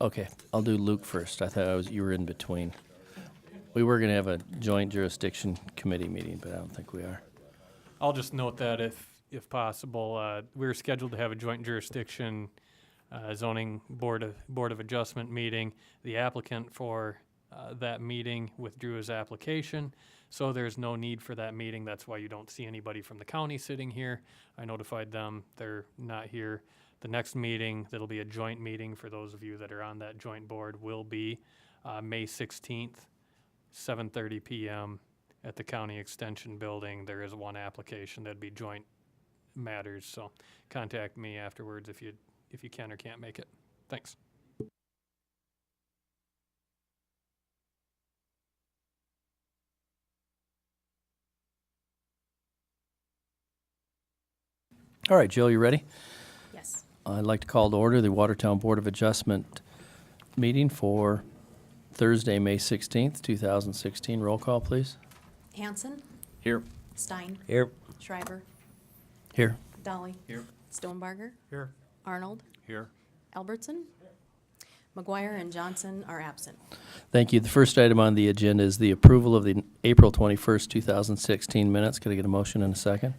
Okay, I'll do Luke first. I thought you were in between. We were going to have a joint jurisdiction committee meeting, but I don't think we are. I'll just note that if possible, we're scheduled to have a joint jurisdiction zoning board of adjustment meeting. The applicant for that meeting withdrew his application, so there's no need for that meeting. That's why you don't see anybody from the county sitting here. I notified them they're not here. The next meeting, that'll be a joint meeting for those of you that are on that joint board, will be May 16th, 7:30 p.m. at the County Extension Building. There is one application that'd be joint matters, so contact me afterwards if you can or can't make it. Thanks. All right, Jill, you ready? Yes. I'd like to call to order the Watertown Board of Adjustment meeting for Thursday, May 16th, 2016. Roll call, please. Hanson, Here. Stein, Here. Schreiber, Here. Dolly, Here. Stonebarger, Here. Arnold, Here. Albertson, McGuire, and Johnson are absent. Thank you. The first item on the agenda is the approval of the April 21st, 2016 minutes. Could I get a motion and a second?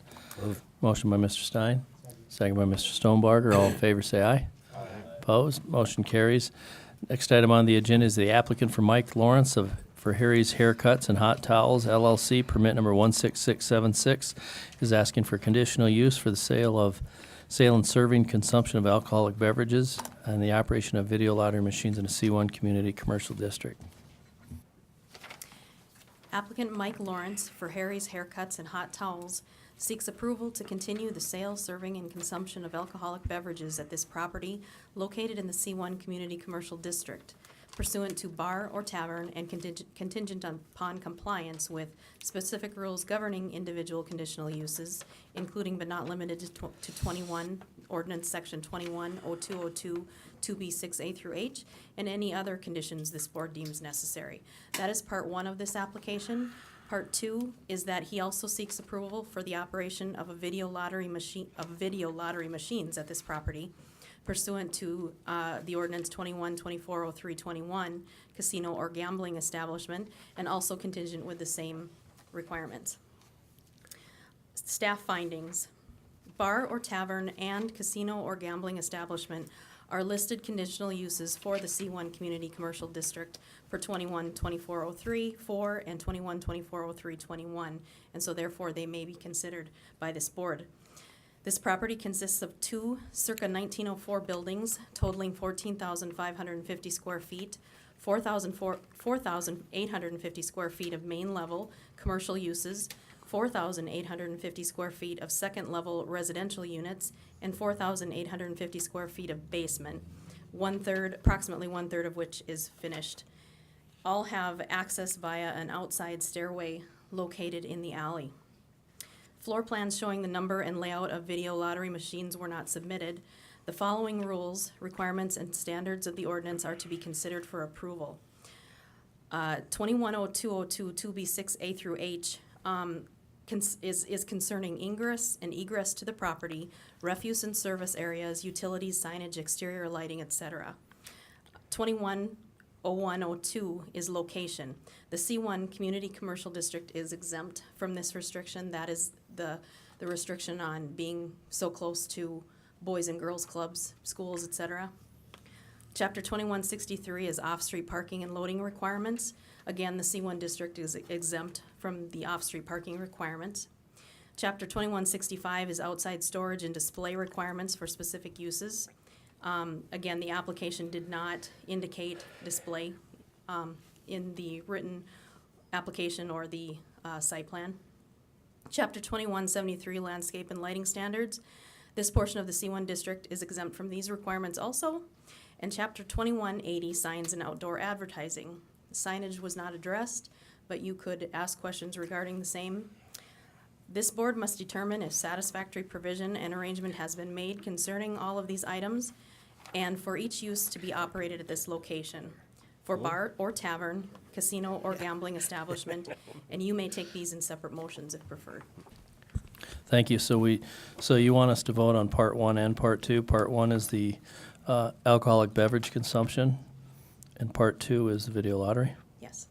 Motion by Mr. Stein, second by Mr. Stonebarger. All in favor say aye. Aye. Opposed? Motion carries. Next item on the agenda is the applicant for Mike Lawrence for Harry's Haircuts and Hot Towels LLC, permit number 16676, is asking for conditional use for the sale and serving consumption of alcoholic beverages and the operation of video lottery machines in a C1 community commercial district. Applicant Mike Lawrence for Harry's Haircuts and Hot Towels seeks approval to continue the sale, serving, and consumption of alcoholic beverages at this property located in the C1 Community Commercial District pursuant to bar or tavern and contingent upon compliance with specific rules governing individual conditional uses, including but not limited to 21 Ordinance Section 21-0202 2B6A through H, and any other conditions this board deems necessary. That is part one of this application. Part two is that he also seeks approval for the operation of video lottery machines at this property pursuant to the ordinance 21-2403-21, casino or gambling establishment, and also contingent with the same requirements. Staff findings. Bar or tavern and casino or gambling establishment are listed conditional uses for the C1 Community Commercial District for 21-2403-4 and 21-2403-21, and so therefore they may be considered by this board. This property consists of two circa 1904 buildings totaling 14,550 square feet, 4,850 square feet of main level commercial uses, 4,850 square feet of second level residential units, and 4,850 square feet of basement, approximately one third of which is finished. All have access via an outside stairway located in the alley. Floor plans showing the number and layout of video lottery machines were not submitted. The following rules, requirements, and standards of the ordinance are to be considered for approval. 21-0202 2B6A through H is concerning ingress and egress to the property, refuse and service areas, utilities, signage, exterior lighting, etc. 21-0102 is location. The C1 Community Commercial District is exempt from this restriction. That is the restriction on being so close to boys and girls clubs, schools, etc. Chapter 2163 is off-street parking and loading requirements. Again, the C1 district is exempt from the off-street parking requirements. Chapter 2165 is outside storage and display requirements for specific uses. Again, the application did not indicate display in the written application or the site plan. Chapter 2173, landscape and lighting standards. This portion of the C1 district is exempt from these requirements also. And Chapter 2180, signs and outdoor advertising. Signage was not addressed, but you could ask questions regarding the same. This board must determine if satisfactory provision and arrangement has been made concerning all of these items and for each use to be operated at this location. For bar or tavern, casino or gambling establishment, and you may take these in separate motions if preferred. Thank you. So you want us to vote on part one and part two. Part one is the alcoholic beverage consumption, And part 2 is the video lottery. Yes.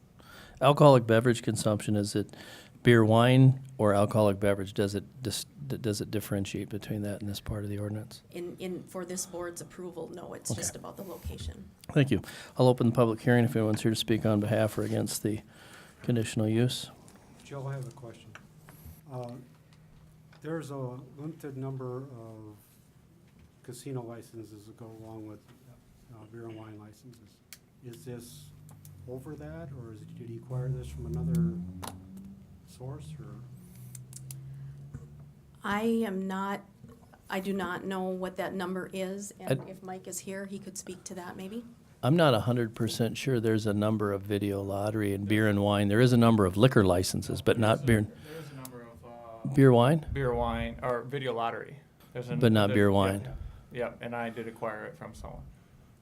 Alcoholic beverage consumption, is it beer, wine, or alcoholic beverage? Does it differentiate between that and this part of the ordinance? For this board's approval, no, it's Okay. just about the location. Thank you. I'll open the public hearing if anyone's here to speak on behalf or against the conditional use. Joe, I have a question. There's a limited number of casino licenses that go along with beer and wine licenses. Is this over that, or did he acquire this from another source, or? I do not know what that number is, and if Mike is here, he could speak to that maybe. I'm not 100% sure there's a number of video lottery and beer and wine. There is a number of liquor licenses, but not beer. There's a number of Beer, wine? beer, wine, or video lottery. But not beer, wine. Yep, and I did acquire it from someone.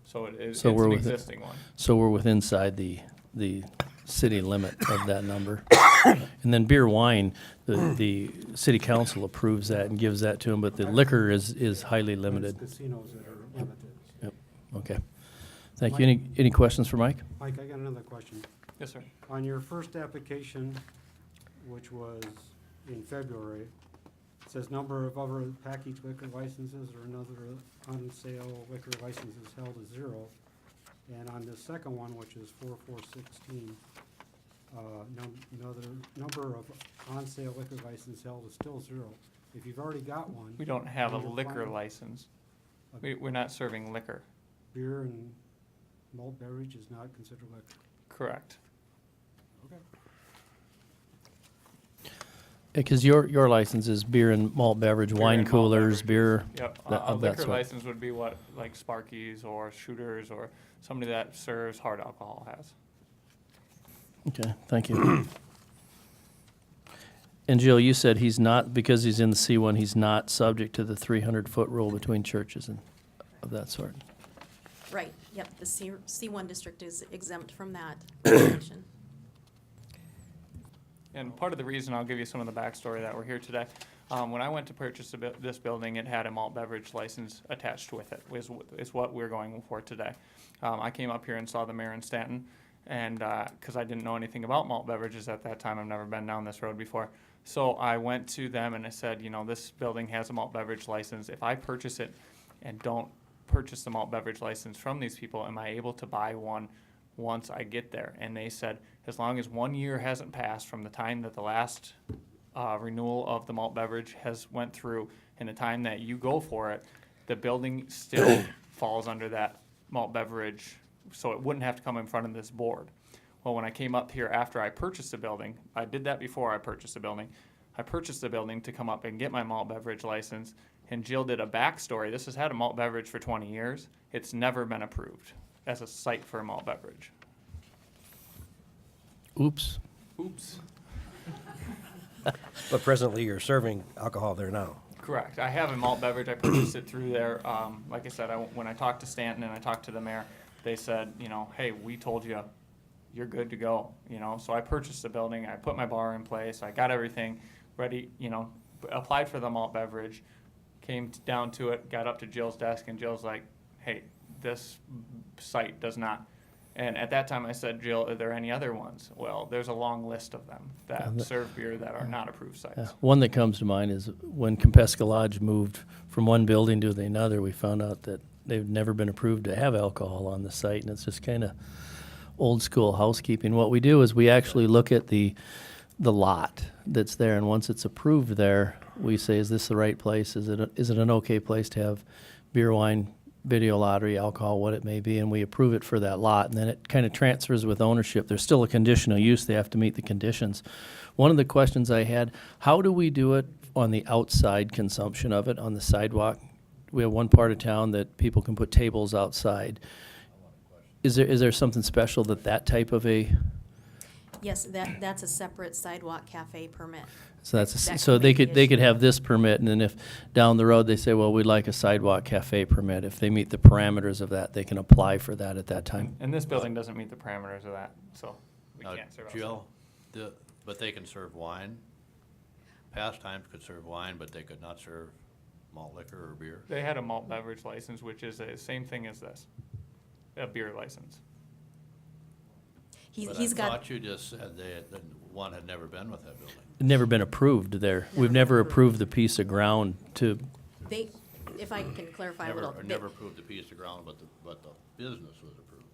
So it's So we're an with it. existing one. So we're within inside the city limit of that number. And then beer, wine, the city council approves that and gives that to them, but the liquor is highly limited. It's casinos that are limited. Yep, okay. Thank you. Any questions for Mike? Mike, I got another question. Yes, sir. On your first application, which was in February, it says number of other packaged liquor licenses or another on-sale liquor licenses held is 0. And on the second one, which is 4416, another number of on-sale liquor license held is still 0. If you've already got one. We don't have a and you're liquor planning- license. We're not serving liquor. Beer and malt beverage is not considered liquor. Correct. Okay. Because your license is beer and malt beverage, Beer wine and malt coolers, beverages. beer. Yep. that- A of that liquor sort. license would be what, like Sparky's or Shooters or somebody that serves hard alcohol has. Okay, thank you. And Jill, you said he's not, because he's in the C1, he's not subject to the 300-foot rule between churches and of that sort. Right, yep, the C1 district is exempt from that regulation. And part of the reason, I'll give you some of the backstory that we're here today. When I went to purchase this building, it had a malt beverage license attached with it, is what we're going for today. I came up here and saw the mayor in Stanton, and because I didn't know anything about malt beverages at that time, I've never been down this road before. So I went to them and I said, you know, this building has a malt beverage license. If I purchase it and don't purchase the malt beverage license from these people, am I able to buy one once I get there? And they said, as long as 1 year hasn't passed from the time that the last renewal of the malt beverage has went through and the time that you go for it, the building still falls under that malt beverage, so it wouldn't have to come in front of this board. Well, when I came up here after I purchased the building, I did that before I purchased the building. I purchased the building to come up and get my malt beverage license, and Jill did a backstory. This has had a malt beverage for 20 years. It's never been approved as a site for a malt beverage. Oops. Oops. But presently, you're serving alcohol there now. Correct. I have a malt beverage. I purchased it through there. Like I said, when I talked to Stanton and I talked to the mayor, they said, you know, hey, we told you you're good to go, you know. So I purchased the building. I put my bar in place. I got everything ready, you know, applied for the malt beverage, came down to it, got up to Jill's desk, and Jill's like, hey, this site does not. And at that time I said, Jill, are there any other ones? Well, there's a long list of them that serve beer that are not approved sites. One that comes to mind is when Compesca Lodge moved from one building to another, we found out that they've never been approved to have alcohol on the site, and it's just kind of old school housekeeping. What we do is we actually look at the lot that's there, and once it's approved there, we say, is this the right place? Is it an okay place to have beer, wine, video lottery, alcohol, what it may be, and we approve it for that lot, and then it kind of transfers with ownership. There's still a conditional use. They have to meet the conditions. One of the questions I had, how do we do it on the outside consumption of it, on the sidewalk? We have one part of town that people can put tables outside. Is there something special that type of a, Yes, that's a separate sidewalk cafe permit. so that's, That so they be could issued. have this permit, and then if down the road they say, well, we'd like a sidewalk cafe permit, if they meet the parameters of that, they can apply for that at that time. And this building doesn't meet the parameters of that, so we Now, can't serve outside. Jill, but they can serve wine? Past times could serve wine, but they could not serve malt liquor or beer? They had a malt beverage license, which is the same thing as this, a beer license. But He's I got, thought you just said that one had never been with that building. Never been approved there. We've never approved the piece of ground to, they, if I can clarify a Never, little. or never approved the piece of ground, but the business was approved.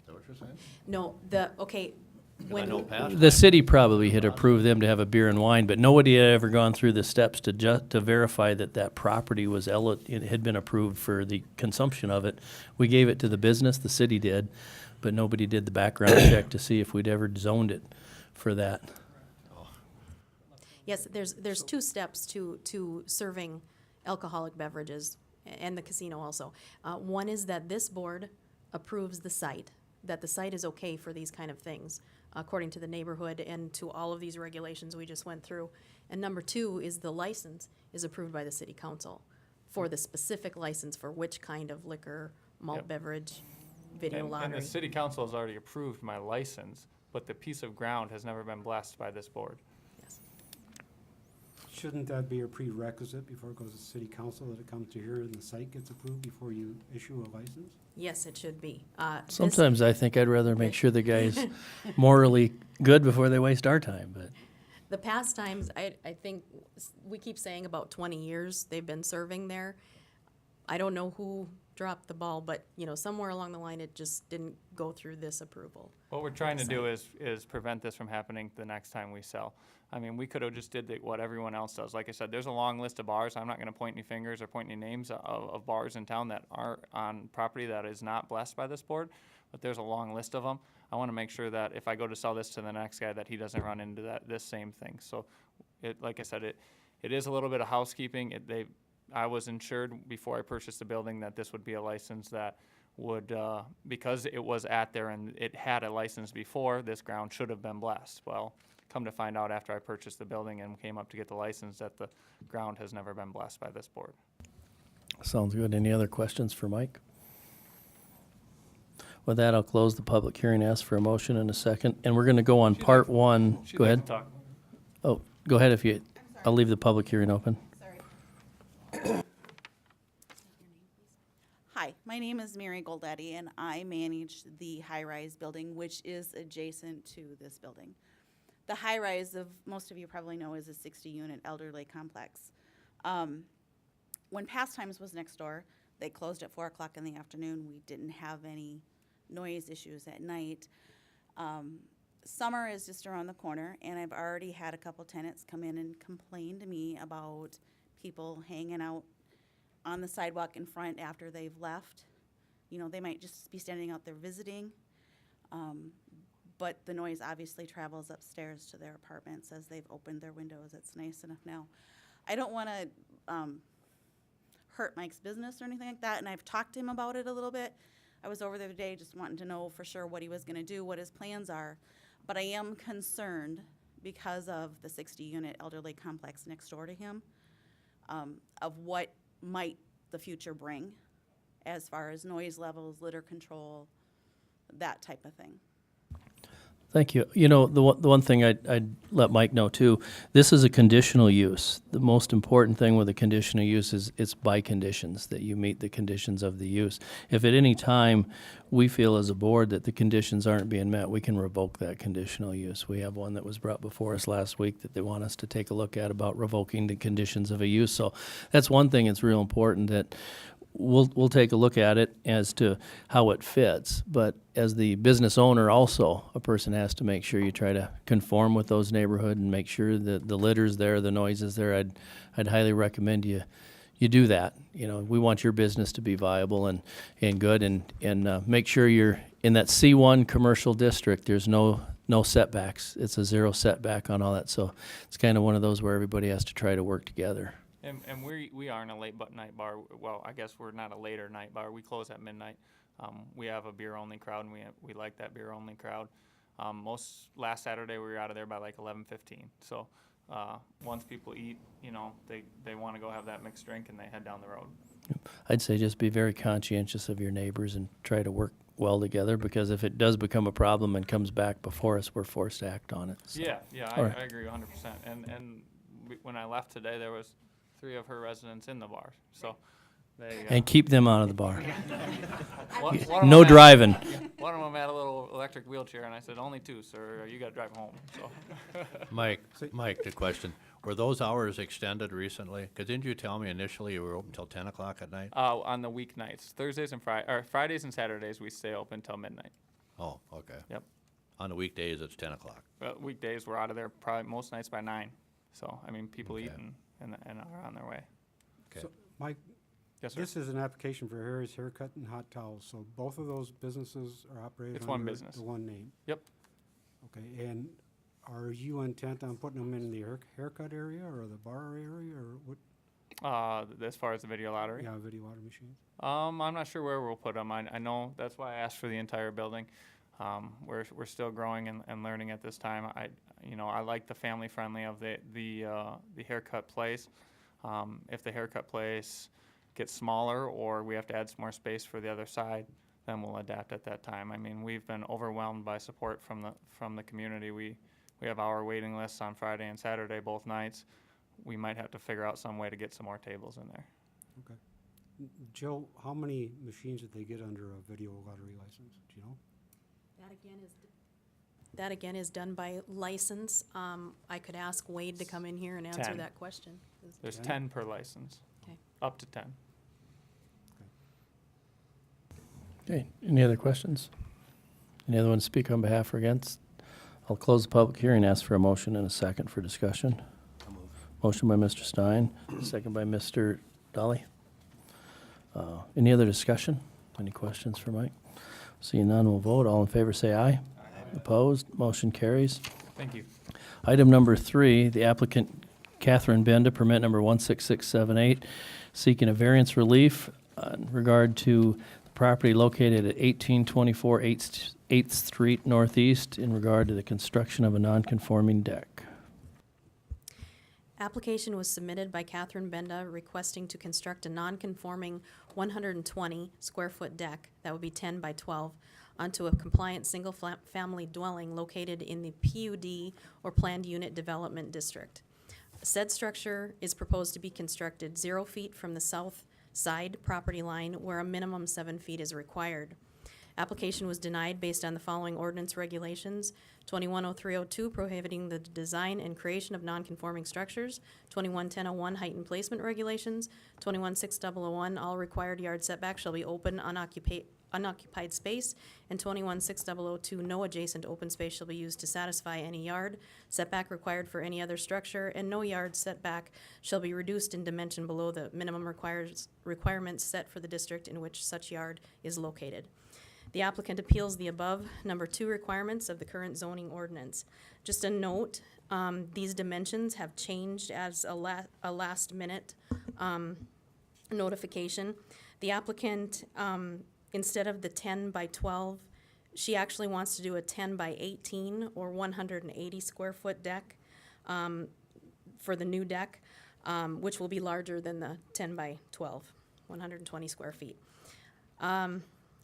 Is that what you're saying? No, okay, 'Cause I when, know past the times- city probably had approved them to have a beer and wine, but nobody had ever gone through the steps to to verify that that property was it had been approved for the consumption of it. We gave it to the business, the city did, but nobody did the background check to see if we'd ever zoned it for that. yes, there's two steps to serving alcoholic beverages, and the casino also. One is that this board approves the site, that the site is okay for these kind of things, according to the neighborhood and to all of these regulations we just went through. And number two is the license is approved by the city council for the specific license for which kind of liquor, malt Yep. beverage, video And lottery. the city council has already approved my license, but the piece of ground has never been blessed by this board. Yes. Shouldn't that be a prerequisite before it goes to city council, that it comes to here and the site gets approved before you issue a license? Yes, it should be. This- Sometimes I think I'd rather make sure the guy's morally good before they waste our time, but. The past times, I think, we keep saying about 20 years they've been serving there. I don't know who dropped the ball, but, somewhere along the line, it just didn't go through this approval. What we're trying to do is prevent this from happening the next time we sell. I mean, we could have just did what everyone else does. Like I said, there's a long list of bars. I'm not gonna point any fingers or point any names of bars in town that are on property that is not blessed by this board, but there's a long list of them. I wanna make sure that if I go to sell this to the next guy, that he doesn't run into this same thing. So, like I said, it is a little bit of housekeeping. I was insured before I purchased the building that this would be a license that would, because it was at there and it had a license before, this ground should have been blessed. Well, come to find out after I purchased the building and came up to get the license that the ground has never been blessed by this board. Sounds good. Any other questions for Mike? With that, I'll close the public hearing, ask for a motion in a second, and we're gonna go on part one. She'd Go like ahead. to talk. Oh, go ahead if you, I'll leave the public hearing open. Hi, my name is Mary Goldetti, and I manage the high-rise building, which is adjacent to this building. The high-rise, most of you probably know, is a 60-unit elderly complex. When Pastimes was next door, they closed at 4 o'clock in the afternoon. We didn't have any noise issues at night. Summer is just around the corner, and I've already had a couple tenants come in and complain to me about people hanging out on the sidewalk in front after they've left. They might just be standing out there visiting. But the noise obviously travels upstairs to their apartments as they've opened their windows. It's nice enough now. I don't want to hurt Mike's business or anything like that, and I've talked to him about it a little bit. I was over there today just wanting to know for sure what he was going to do, what his plans are. But I am concerned because of the 60-unit elderly complex next door to him, of what might the future bring as far as noise levels, litter control, that type of thing. Thank you. The one thing I'd let Mike know too, this is a conditional use. The most important thing with a conditional use is it's by conditions, that you meet the conditions of the use. If at any time we feel as a board that the conditions aren't being met, we can revoke that conditional use. We have one that was brought before us last week that they want us to take a look at about revoking the conditions of a use. So that's one thing that's real important, that we'll take a look at it as to how it fits. But as the business owner also, a person has to make sure you try to conform with those neighborhood and make sure that the litter's there, the noise is there. I'd highly recommend you do that. We want your business to be viable and good, and make sure you're in that C1 commercial district. There's no setbacks. It's a zero setback on all that. So it's kind of one of those where everybody has to try to work together. And we aren't a late night bar. Well, I guess we're not a later night bar. We close at midnight. We have a beer only crowd, and we like that beer only crowd. Last Saturday we were out of there by like 11:15. So once people eat, they want to go have that mixed drink and they head down the road. I'd say just be very conscientious of your neighbors and try to work well together, because if it does become a problem and comes back before us, we're forced to act on it. So. Yeah, All right. I agree 100%. And when I left today, there was 3 of her residents in the bar. So they And keep them out of the bar. one of No them driving. One of them had a little electric wheelchair, and I said, only 2, sir, you gotta drive home, so. Mike, the question, were those hours extended recently? Because didn't you tell me initially you were open till 10 o'clock at night? On the weeknights, Thursdays and Fridays and Saturdays, we stay open till midnight. Oh, okay. Yep. On the weekdays, it's 10 o'clock. Weekdays, we're out of there probably most nights by 9. So, I mean, people eat Okay. and are on their way. Okay. So, Mike, Yes, sir. this is an application for Harry's Haircut and Hot Towels, so both of those businesses are operated It's one under business. the one name? Yep. Okay, and are you intent on putting them in the haircut area or the bar area or what? As far as the video lottery. Yeah, video water machines. I'm not sure where we'll put them. I know that's why I asked for the entire building. We're still growing and learning at this time. I like the family friendly of the haircut place. If the haircut place gets smaller or we have to add some more space for the other side, then we'll adapt at that time. I mean, we've been overwhelmed by support from the community. We have our waiting lists on Friday and Saturday both nights. We might have to figure out some way to get some more tables in there. Okay. Joe, how many machines did they get under a video lottery license? Do you know? That again is done by license. I could ask Wade to come in here and answer 10. that question. There's 10? 10 per license. Okay. Up to 10. Okay, any other questions? Any other one to speak on behalf or against? I'll close the public hearing and ask for a motion and a second for discussion. Motion by Mr. Stein, second by Mr. Dolly. Any other discussion? Any questions for Mike? Seeing none, we'll vote. All in favor, say aye. Opposed? Motion carries. Thank you. Item number 3, the applicant Catherine Benda, permit number 16678, seeking a variance relief in regard to the property located at 1824 8th Street Northeast in regard to the construction of a non-conforming deck. Application was submitted by Catherine Benda requesting to construct a non-conforming 120 square foot deck, that would be 10 by 12, onto a compliant single-family dwelling located in the PUD or Planned Unit Development District. Said structure is proposed to be constructed 0 feet from the south side property line where a minimum 7 feet is required. Application was denied based on the following ordinance regulations: 210302 prohibiting the design and creation of non-conforming structures, 211001 height and placement regulations, 21601 all required yard setbacks shall be open unoccupied space, and 21602 no adjacent open space shall be used to satisfy any yard setback required for any other structure, and no yard setback shall be reduced in dimension below the minimum requirements set for the district in which such yard is located. The applicant appeals the above number 2 requirements of the current zoning ordinance. Just a note, these dimensions have changed as a last minute notification. The applicant, instead of the 10 by 12, she actually wants to do a 10 by 18 or 180 square foot deck for the new deck, which will be larger than the 10 by 12, 120 square feet.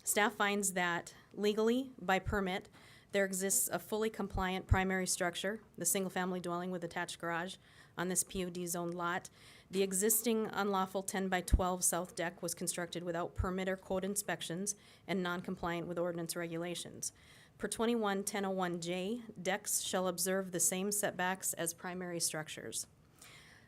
Staff finds that legally, by permit, there exists a fully compliant primary structure, the single-family dwelling with attached garage, on this PUD zoned lot. The existing unlawful 10 by 12 south deck was constructed without permit or code inspections and non-compliant with ordinance regulations. Per 211001J, decks shall observe the same setbacks as primary structures.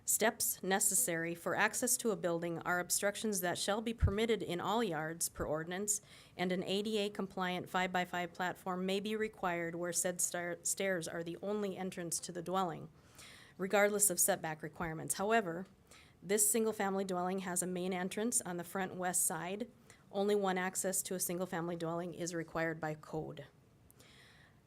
Steps necessary for access to a building are obstructions that shall be permitted in all yards per ordinance, and an ADA-compliant 5x5 platform may be required where said stairs are the only entrance to the dwelling, regardless of setback requirements. However, this single-family dwelling has a main entrance on the front west side. Only one access to a single-family dwelling is required by code.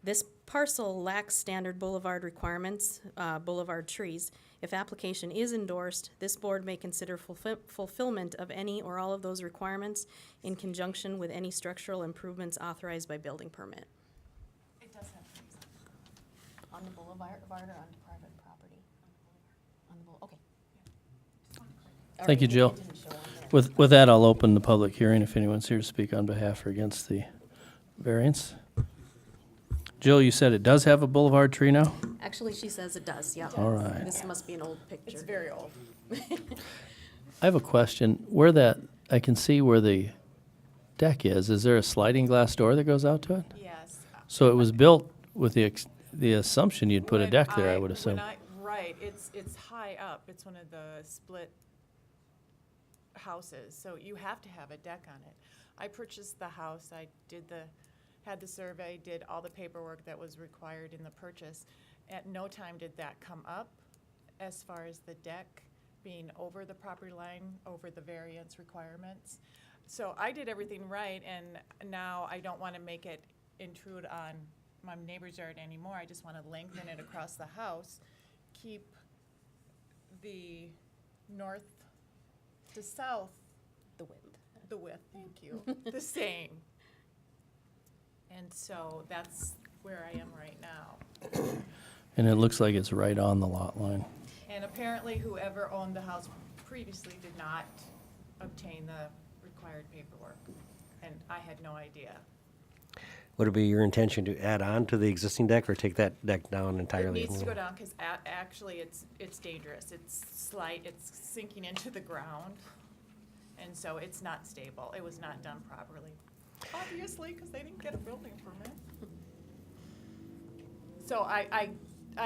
This parcel lacks standard boulevard requirements, boulevard trees. If application is endorsed, this board may consider fulfillment of any or all of those requirements in conjunction with any structural improvements authorized by building permit. It does have trees. On the boulevard or on private property? On the okay. Thank you, Jill. With that, I'll open the public hearing if anyone's here to speak on behalf or against the variance. Jill, you said it does have a boulevard tree now? Actually, she says it does, yeah. All right. This must be an old picture. It's very old. I have a question. Where that, I can see where the deck is. Is there a sliding glass door that goes out to it? Yes, So it was built with the assumption you'd put a When deck there, I would assume. Right, it's high up, it's one of the split houses, so you have to have a deck on it. I purchased the house, I had the survey, did all the paperwork that was required in the purchase. At no time did that come up as far as the deck being over the property line, over the variance requirements. So I did everything right, and now I don't want to make it intrude on my neighbor's yard anymore. I just want to lengthen it across the house, keep the north to south, the width, thank you, the same. And so that's where I am right now. And it looks like it's right on the lot line. And apparently whoever owned the house previously did not obtain the required paperwork, and I had no idea. Would it be your intention to add on to the existing deck or take that deck down entirely? It needs to go down, because actually it's dangerous. It's sinking into the ground, and so it's not stable. It was not done properly, obviously, because they didn't get a building permit. So I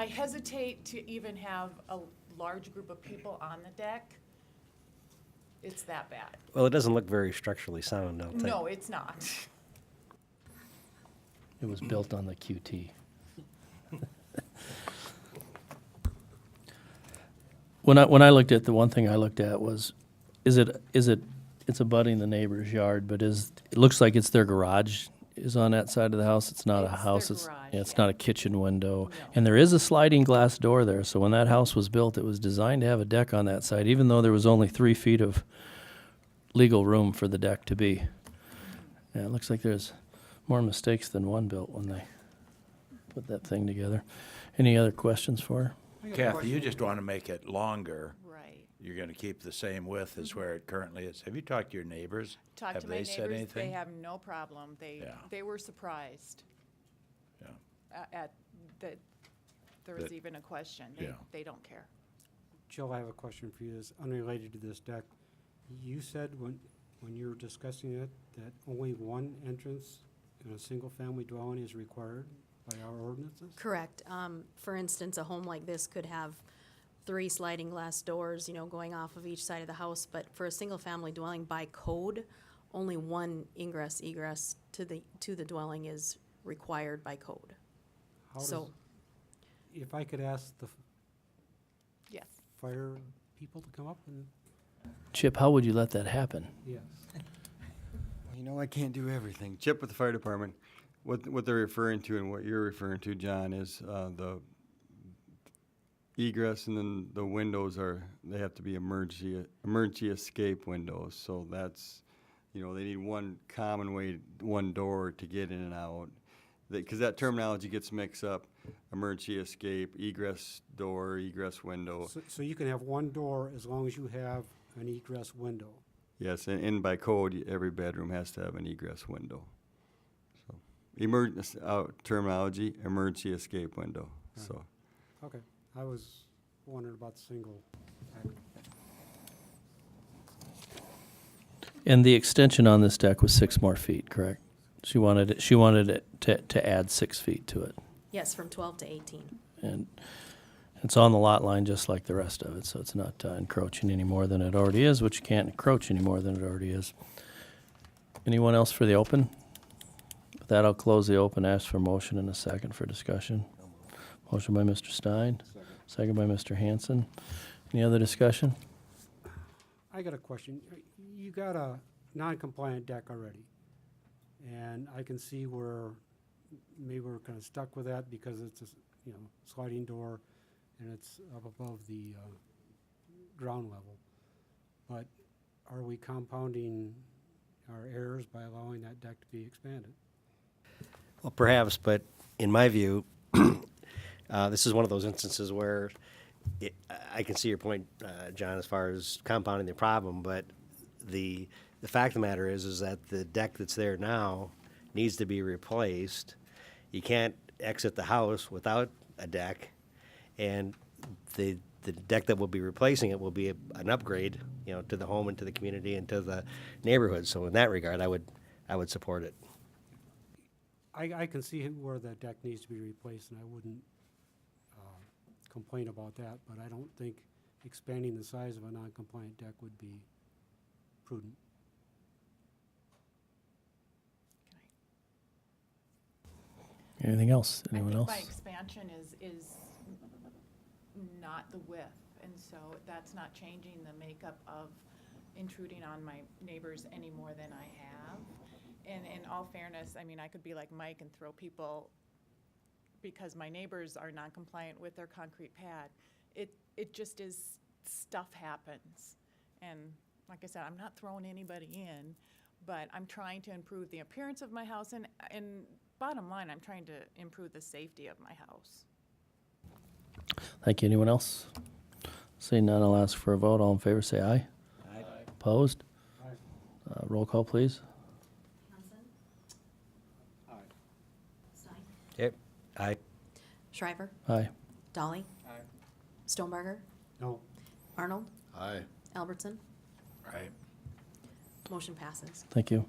hesitate to even have a large group of people on the deck. It's that bad. Well, it doesn't look very structurally sound, I'll tell you. No, it's not. It was built on the QT. When I looked at, the one thing I looked at was, it's abutting the neighbor's yard, but it looks like it's their garage is on that side of the house. It's not a It's their house. garage, It's yeah. not a kitchen window. No. And there is a sliding glass door there. So when that house was built, it was designed to have a deck on that side, even though there was only 3 feet of legal room for the deck to be. Yeah, it looks like there's more mistakes than one built when they put that thing together. Any other questions for her? Kathy, you just want to make it longer. Right. You're going to keep the same width as where it currently is. Have you talked to your neighbors? Talked Have to my they said neighbors, anything? they have no problem. Yeah. They were surprised Yeah. at that there was That- even a question. yeah. They don't care. Jill, I have a question for you that's unrelated to this deck. You said when you were discussing it, that only one entrance in a single-family dwelling is required by our ordinances? Correct. For instance, a home like this could have 3 sliding glass doors, going off of each side of the house, but for a single-family dwelling, by code, only one egress to the dwelling is required by code. How does- So, If I could ask the Yes. fire people to come up and, Chip, how would you let that happen? yes. You know, I can't do everything. Chip with the fire department, what they're referring to and what you're referring to, John, is the egress, and then the windows they have to be emergency escape windows. So that's, they need one common way, one door to get in and out. Because that terminology gets mixed up, emergency escape, egress door, egress window. So you can have one door as long as you have an egress window. Yes, and by code, every bedroom has to have an egress window. So, terminology, emergency escape window. Right. So, Okay, I was wondering about the single. And the extension on this deck was 6 more feet, correct? She wanted it to add 6 feet to it. yes, from 12 to 18. And it's on the lot line just like the rest of it, so it's not encroaching any more than it already is, which you can't encroach any more than it already is. Anyone else for the open? With that, I'll close the open, ask for motion in a second for discussion. Motion by Mr. Stein, second by Mr. Hanson. Any other discussion? I got a question. You got a non-compliant deck already, and I can see where maybe we're kind of stuck with that because it's a sliding door, and it's up above the ground level. But are we compounding our errors by allowing that deck to be expanded? Well, perhaps, but in my view, this is one of those instances where I can see your point, John, as far as compounding the problem, but the fact of the matter is that the deck that's there now needs to be replaced. You can't exit the house without a deck, and the deck that will be replacing it will be an upgrade, to the home and to the community and to the neighborhood. So in that regard, I would support it. I can see where the deck needs to be replaced, and I wouldn't complain about that, but I don't think expanding the size of a non-compliant deck would be prudent. Anything else? I Anyone think else? my expansion is not the width, and so that's not changing the makeup of intruding on my neighbors any more than I have. And in all fairness, I mean, I could be like Mike and throw people, because my neighbors are non-compliant with their concrete pad. It just is, stuff happens. And like I said, I'm not throwing anybody in, but I'm trying to improve the appearance of my house, and bottom line, I'm trying to improve the safety of my house. Thank you. Anyone else? Seeing none, I'll ask for a vote. All in favor, say aye. Aye. Opposed? Aye. Roll call, please. Hanson? Aye. Stein? Yep. Aye. Shriver? Aye. Dolly? Aye. Stonebarger? No. Arnold? Aye. Albertson? Right. Motion passes. Thank you.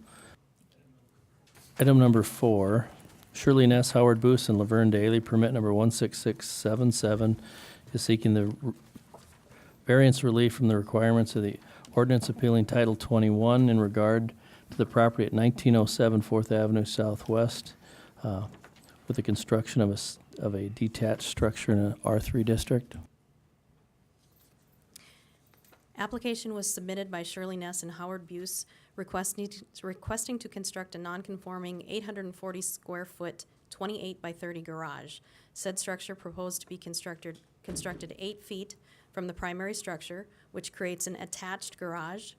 Item number 4, Shirley Ness, Howard Boos, and Laverne Daly, permit number 16677, is seeking the variance relief from the requirements of the ordinance appealing Title 21 in regard to the property at 1907 4th Avenue Southwest with the construction of a detached structure in an R3 district. Application was submitted by Shirley Ness and Howard Buse requesting to construct a non-conforming 840 square foot, 28 by 30 garage. Said structure proposed to be constructed 8 feet from the primary structure, which creates an attached garage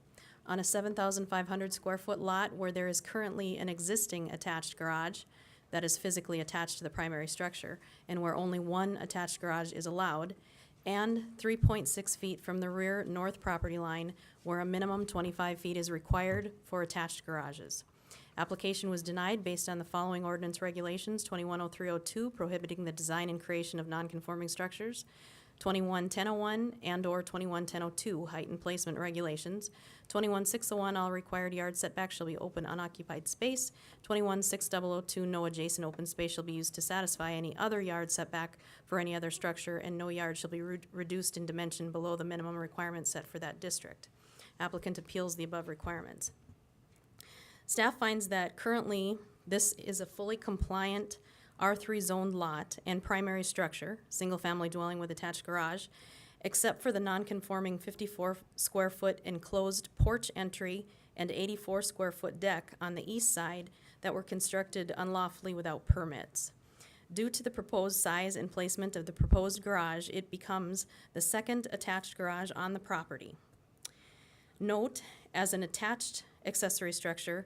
on a 7,500 square foot lot where there is currently an existing attached garage that is physically attached to the primary structure, and where only one attached garage is allowed, and 3.6 feet from the rear north property line where a minimum 25 feet is required for attached garages. Application was denied based on the following ordinance regulations: 210302 prohibiting the design and creation of nonconforming structures, 211001 and/or 211002 height and placement regulations, 21601 all required yard setbacks shall be open unoccupied space, 21602 no adjacent open space shall be used to satisfy any other yard setback for any other structure, and no yard shall be reduced in dimension below the minimum requirement set for that district. Applicant appeals the above requirements. Staff finds that currently this is a fully compliant R3 zoned lot and primary structure, single-family dwelling with attached garage, except for the non-conforming 54 square foot enclosed porch entry and 84 square foot deck on the east side that were constructed unlawfully without permits. Due to the proposed size and placement of the proposed garage, it becomes the second attached garage on the property. Note, as an attached accessory structure,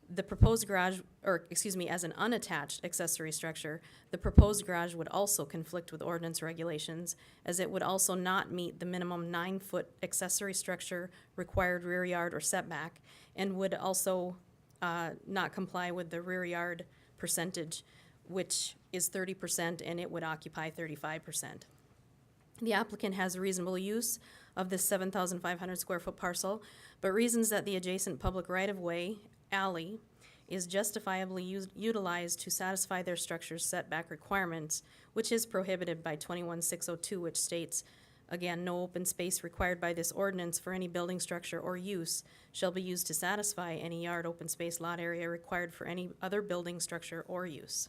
the proposed garage, as an unattached accessory structure, the proposed garage would also conflict with ordinance regulations, as it would also not meet the minimum 9-foot accessory structure required rear yard or setback, and would also not comply with the rear yard percentage, which is 30%, and it would occupy 35%. The applicant has reasonable use of this 7,500 square foot parcel, but reasons that the adjacent public right-of-way alley is justifiably utilized to satisfy their structure's setback requirements, which is prohibited by 21602, which states, again, no open space required by this ordinance for any building structure or use shall be used to satisfy any yard, open space, lot area required for any other building structure or use.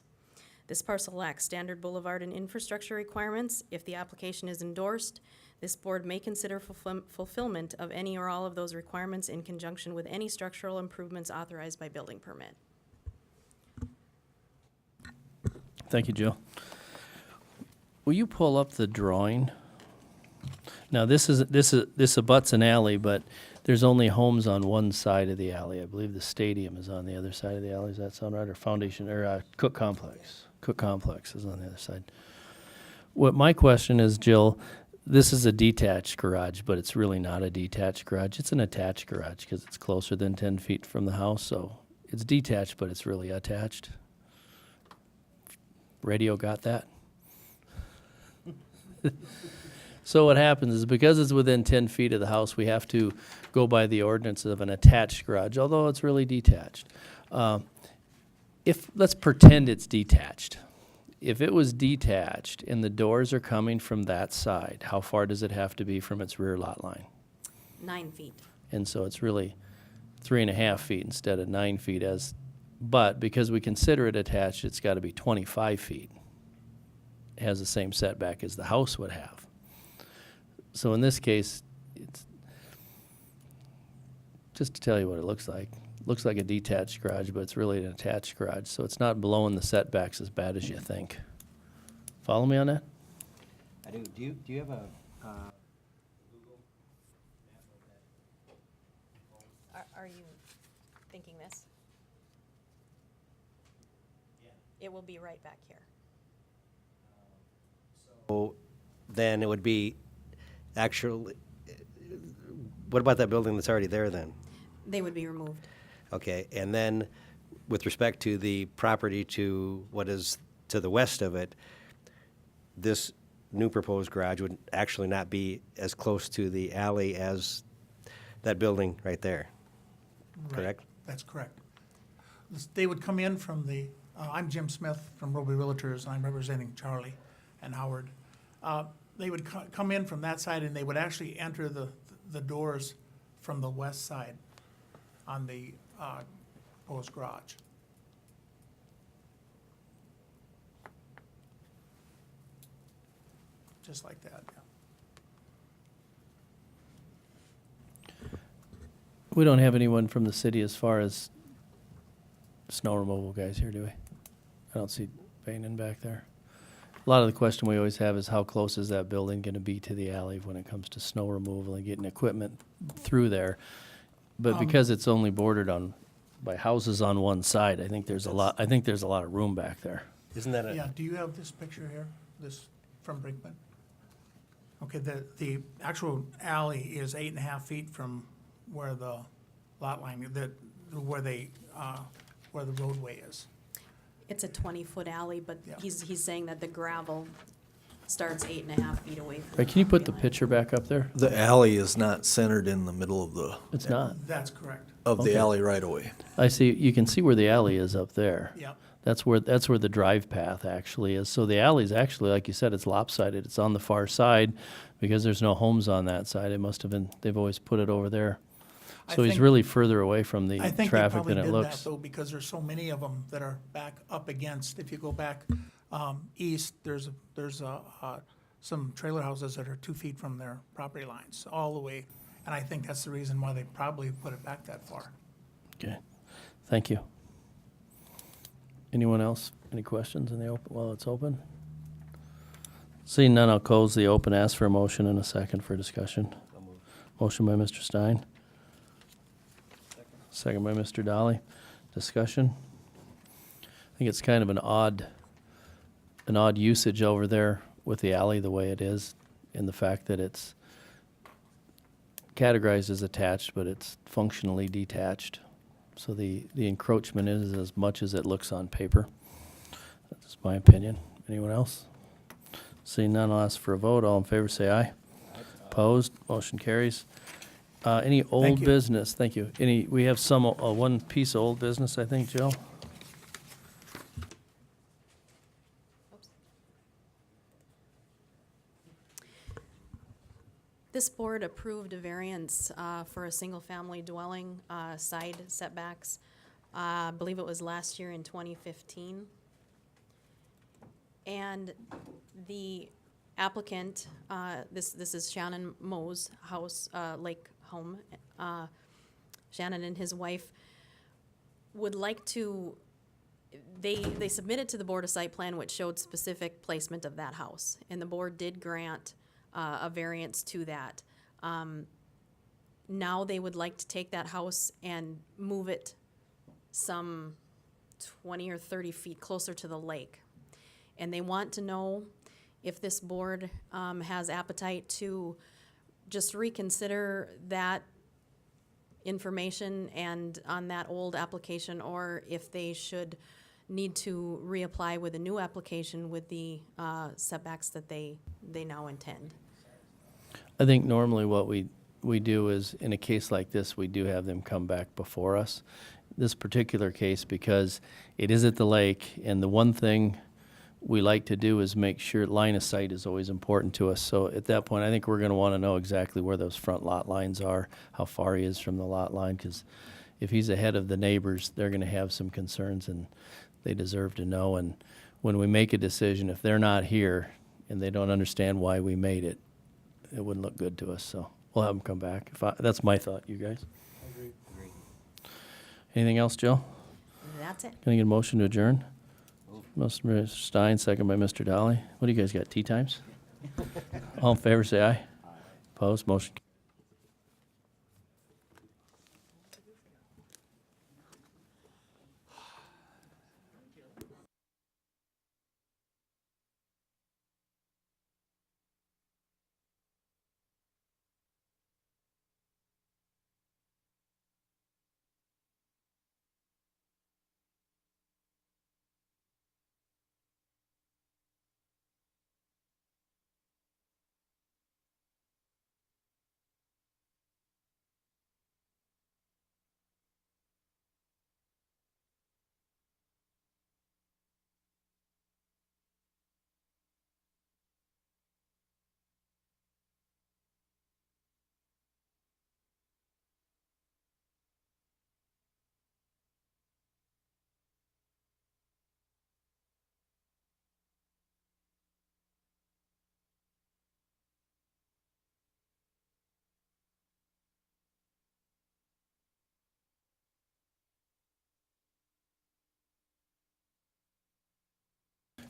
This parcel lacks standard boulevard and infrastructure requirements. If the application is endorsed, this board may consider fulfillment of any or all of those requirements in conjunction with any structural improvements authorized by building permit. Thank you, Jill. Will you pull up the drawing? Now, this abuts an alley, but there's only homes on one side of the alley. I believe the stadium is on the other side of the alley. Does that sound right? Or Foundation, or Cook Complex. Cook Complex is on the other side. What my question is, Jill, this is a detached garage, but it's really not a detached garage. It's an attached garage because it's closer than 10 feet from the house, so it's detached, but it's really attached. Radio got that? So what happens is, because it's within 10 feet of the house, we have to go by the ordinance of an attached garage, although it's really detached. let's pretend it's detached. If it was detached and the doors are coming from that side, how far does it have to be from its rear lot line? 9 feet. And so it's really 3.5 feet instead of 9 feet but because we consider it attached, it's gotta be 25 feet. It has the same setback as the house would have. So in this case, it's, just to tell you what it looks like a detached garage, but it's really an attached garage, so it's not blowing the setbacks as bad as you think. Follow me on that? I do. Do you have a, Are you thinking this? It will be right back here. so then it would be actually, what about that building that's already there then? They would be removed. Okay, and then with respect to the property to what is to the west of it, this new proposed garage would actually not be as close to the alley as that building right there, Right, correct? That's correct. They would come in from the, I'm Jim Smith from Roby Realtors, and I'm representing Charlie and Howard. They would come in from that side, and they would actually enter the doors from the west side on the proposed garage. Just like that, yeah. We don't have anyone from the city as far as snow removal guys here, do we? I don't see Bainin back there. A lot of the question we always have is how close is that building gonna be to the alley when it comes to snow removal and getting equipment through there? But because it's only bordered by houses on one side, I think there's a lot of room back there. Isn't that Yeah, do you have this picture here, this from Brinkman? Okay, the actual alley is 8.5 feet from where the lot line, where the roadway is. It's a 20-foot alley, but Yeah. he's saying that the gravel starts 8.5 feet away from. Right, can you put the property line. picture back up there? The alley is not centered in the middle of the, It's not. That's correct. of the Okay. alley right away. I see, you can see where the alley is up there. Yeah. That's where the drive path actually is. So the alley's actually, like you said, it's lopsided. It's on the far side because there's no homes on that side. It must have been, they've always put it over there. I So he's think- really further away from the I think they traffic probably than it did that looks. though, because there's so many of them that are back up against. If you go back east, there's some trailer houses that are 2 feet from their property lines, all the way. And I think that's the reason why they probably put it back that far. Okay, thank you. Anyone else? Any questions in the open, while it's open? Seeing none, I'll close the open, ask for a motion and a second for discussion. Motion by Mr. Stein. Second by Mr. Dolly. Discussion? I think it's kind of an odd usage over there with the alley the way it is, and the fact that it's categorized as attached, but it's functionally detached. So the encroachment is as much as it looks on paper. That's my opinion. Anyone else? Seeing none, I'll ask for a vote. All in favor, say aye. Opposed? Motion carries. Any old you. business? Thank you. We have one piece of old business, I think, Jill? This board approved a variance for a single-family dwelling, side setbacks. I believe it was last year in 2015. And the applicant, this is Shannon Moe's house, lake home. Shannon and his wife would like to, they submitted to the board a site plan which showed specific placement of that house. And the board did grant a variance to that. Now they would like to take that house and move it some 20 or 30 feet closer to the lake. And they want to know if this board has appetite to just reconsider that information and on that old application, or if they should need to reapply with a new application with the setbacks that they now intend. I think normally what we do is, in a case like this, we do have them come back before us. this particular case because it is at the lake, and the one thing we like to do is make sure line of sight is always important to us. So at that point, I think we're going to want to know exactly where those front lot lines are, how far he is from the lot line, because if he's ahead of the neighbors, they're going to have some concerns, and they deserve to know. And when we make a decision, if they're not here and they don't understand why we made it, it wouldn't look good to us. So we'll have them come back. That's my thought, you guys. Anything else, Jill? That's it. Can I get a motion to adjourn? Mr. Stein, second by Mr. Dolly. What do you guys got, tea times? All in favor, say aye. Opposed, motion.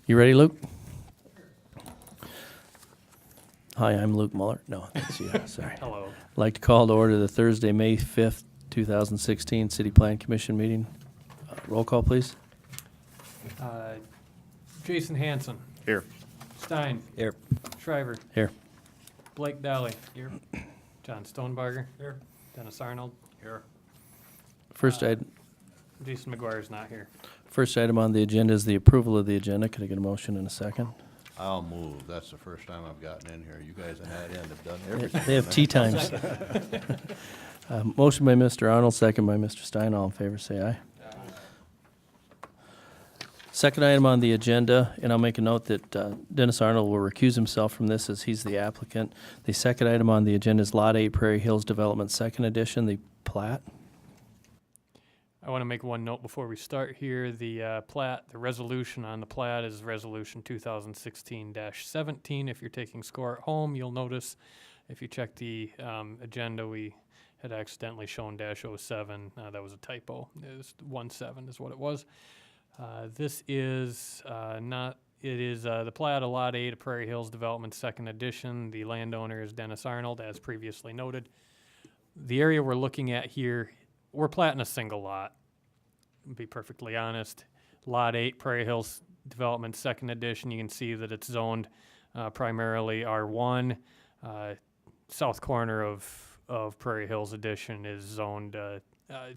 You ready, Luke? Hi, I'm Luke Muller. No, that's you. Sorry. Hello. I'd like to call to order the Thursday, May 5th, 2016 City Plan Commission meeting. Roll call, please. Jason Hanson. Here. Stein. Here. Shriver. Here. Blake Dolly. Here. John Stonebarger. Here. Dennis Arnold. Here. First item. Jason McGuire's not here. First item on the agenda is the approval of the agenda. Could I get a motion in a second? I'll move. That's the first time I've gotten in here. You guys on that end have done They everything. they have tea times. Motion by Mr. Arnold, second by Mr. Stein. All in favor, say aye. Second item on the agenda, and I'll make a note that Dennis Arnold will recuse himself from this as he's the applicant. The second item on the agenda is Lot 8 Prairie Hills Development Second Edition, the plat. I want to make one note before we start here. The plat, the resolution on the plat is Resolution 2016-17. If you're taking score at home, you'll notice if you check the agenda, we had accidentally shown -07. That was a typo. It was 17 is what it was. This is not, it is the plat of Lot 8 of Prairie Hills Development Second Edition. The landowner is Dennis Arnold, as previously noted. The area we're looking at here, we're platting a single lot, to be perfectly honest. Lot 8, Prairie Hills Development Second Edition, you can see that it's zoned primarily R1. South corner of Prairie Hills Edition is zoned